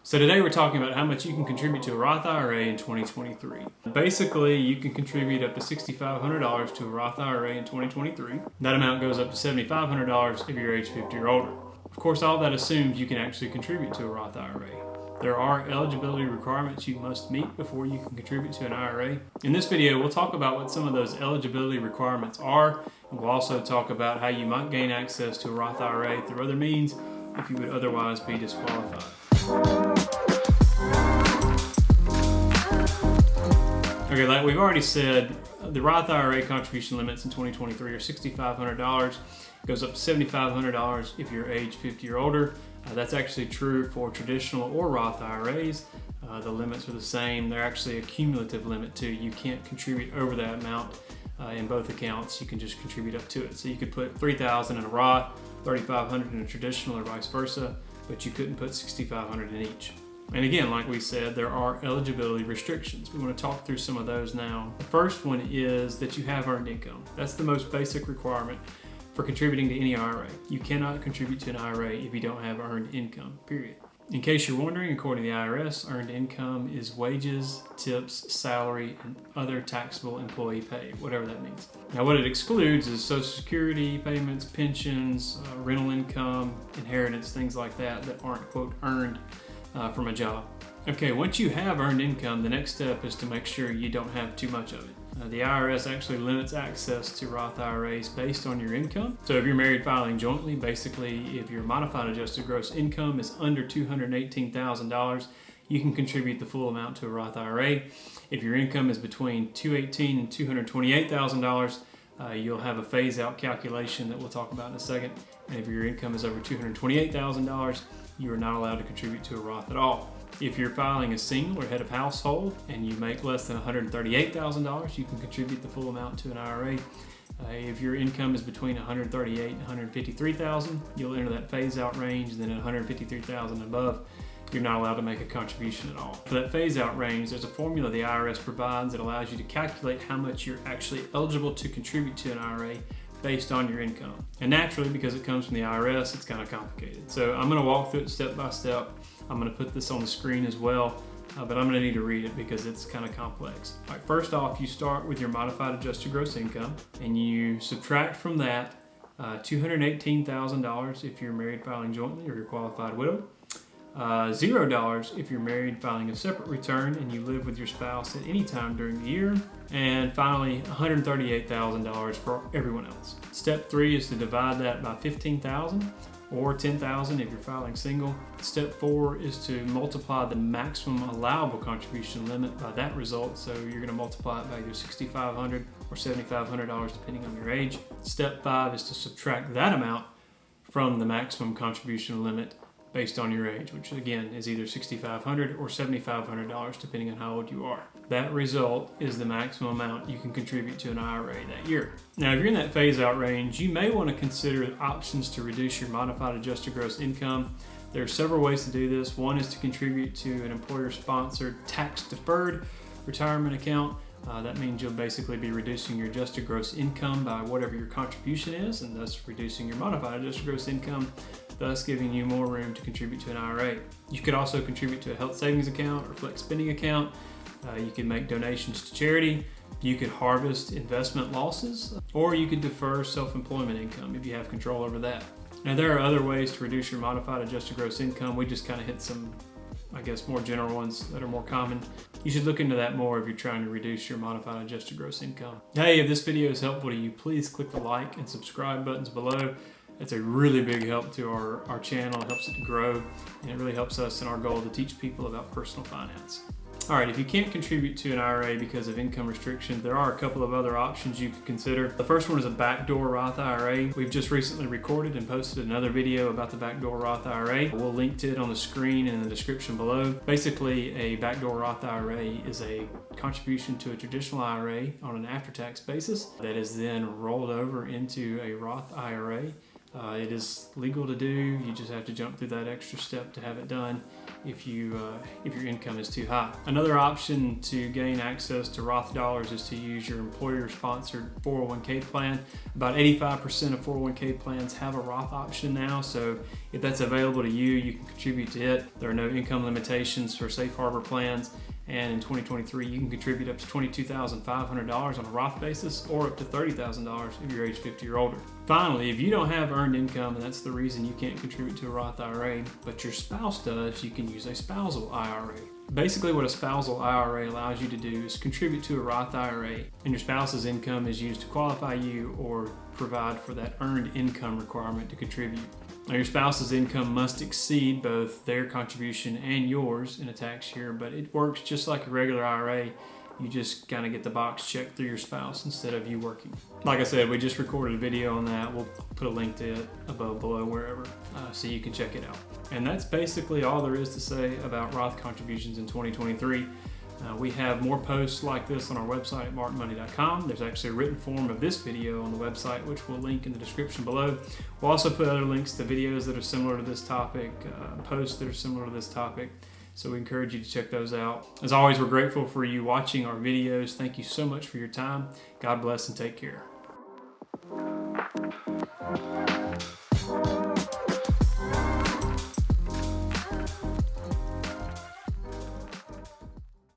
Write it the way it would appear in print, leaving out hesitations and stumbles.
So today we're talking about how much you can contribute to a Roth IRA in 2023. Basically, you can contribute up to $6,500 to a Roth IRA in 2023. That amount goes up to $7,500 if you're age 50 or older. Of course, all that assumes you can actually contribute to a Roth IRA. There are eligibility requirements you must meet before you can contribute to an IRA. In this video, we'll talk about what some of those eligibility requirements are, and we'll also talk about how you might gain access to a Roth IRA through other means if you would otherwise be disqualified. Okay, like we've already said, the Roth IRA contribution limits in 2023 are $6,500. It goes up to $7,500 if you're age 50 or older. That's actually true for traditional or Roth IRAs. The limits are the same. They're actually a cumulative limit too. You can't contribute over that amount in both accounts. You can just contribute up to it. So you could put $3,000 in a Roth, $3,500 in a traditional, or vice versa, but you couldn't put $6,500 in each. And again, like we said, there are eligibility restrictions. We want to talk through some of those now. The first one is that you have earned income. That's the most basic requirement for contributing to any IRA. You cannot contribute to an IRA if you don't have earned income, period. In case you're wondering, according to the IRS, earned income is wages, tips, salary, and other taxable employee pay, whatever that means. Now, what it excludes is Social Security payments, pensions, rental income, inheritance, things like that aren't, quote, earned from a job. Okay, once you have earned income, the next step is to make sure you don't have too much of it. The IRS actually limits access to Roth IRAs based on your income. So if you're married filing jointly, basically if your modified adjusted gross income is under $218,000, you can contribute the full amount to a Roth IRA. If your income is between $218,000 and $228,000, you'll have a phase-out calculation that we'll talk about in a second. And if your income is over $228,000, you are not allowed to contribute to a Roth at all. If you're filing a single or head of household and you make less than $138,000, you can contribute the full amount to an IRA. If your income is between $138,000 and $153,000, you'll enter that phase-out range. And then at $153,000 and above, you're not allowed to make a contribution at all. For that phase-out range, there's a formula the IRS provides that allows you to calculate how much you're actually eligible to contribute to an IRA based on your income. And naturally, because it comes from the IRS, it's kind of complicated. So I'm going to walk through it step by step. I'm going to put this on the screen as well, but I'm going to need to read it because it's kind of complex. All right, first off, you start with your modified adjusted gross income, and you subtract from that $218,000 if you're married filing jointly or you're qualified widow. $0 if you're married filing a separate return and you live with your spouse at any time during the year. And finally, $138,000 for everyone else. Step 3 is to divide that by 15,000 or 10,000 if you're filing single. Step 4 is to multiply the maximum allowable contribution limit by that result. So you're going to multiply it by either $6,500 or $7,500 depending on your age. Step 5 is to subtract that amount from the maximum contribution limit based on your age, which again is either $6,500 or $7,500 depending on how old you are. That result is the maximum amount you can contribute to an IRA that year. Now, if you're in that phase-out range, you may want to consider options to reduce your modified adjusted gross income. There are several ways to do this. One is to contribute to an employer-sponsored tax-deferred retirement account. That means you'll basically be reducing your adjusted gross income by whatever your contribution is, and thus reducing your modified adjusted gross income, thus giving you more room to contribute to an IRA. You could also contribute to a health savings account or flex spending account. You can make donations to charity. You could harvest investment losses, or you could defer self-employment income if you have control over that. Now, there are other ways to reduce your modified adjusted gross income. We just kind of hit some, I guess, more general ones that are more common. You should look into that more if you're trying to reduce your modified adjusted gross income. Hey, if this video is helpful to you, please click the like and subscribe buttons below. It's a really big help to our channel. It helps it to grow, and it really helps us in our goal to teach people about personal finance. All right, if you can't contribute to an IRA because of income restrictions, there are a couple of other options you could consider. The first one is a backdoor Roth IRA. We've just recently recorded and posted another video about the backdoor Roth IRA. We'll link to it on the screen and in the description below. Basically, a backdoor Roth IRA is a contribution to a traditional IRA on an after-tax basis that is then rolled over into a Roth IRA It is legal to do. You just have to jump through that extra step to have it done if your income is too high. Another option to gain access to Roth dollars is to use your employer-sponsored 401k plan. About 85% of 401k plans have a Roth option now, so if that's available to you, you can contribute to it. There are no income limitations for safe harbor plans. And in 2023, you can contribute up to $22,500 on a Roth basis or up to $30,000 if you're age 50 or older. Finally, if you don't have earned income and that's the reason you can't contribute to a Roth IRA, but your spouse does, you can use a spousal IRA. Basically, what a spousal IRA allows you to do is contribute to a Roth IRA, and your spouse's income is used to qualify you or provide for that earned income requirement to contribute. Now, your spouse's income must exceed both their contribution and yours in a tax year, but it works just like a regular IRA. You just kind of get the box checked through your spouse instead of you working. Like I said, we just recorded a video on that. We'll put a link to it above, below, wherever, so you can check it out. And that's basically all there is to say about Roth contributions in 2023. We have more posts like this on our website at martinmoney.com. There's actually a written form of this video on the website, which we'll link in the description below. We'll also put other links to videos that are similar to this topic, posts that are similar to this topic. So we encourage you to check those out. As always, we're grateful for you watching our videos. Thank you so much for your time. God bless and take care.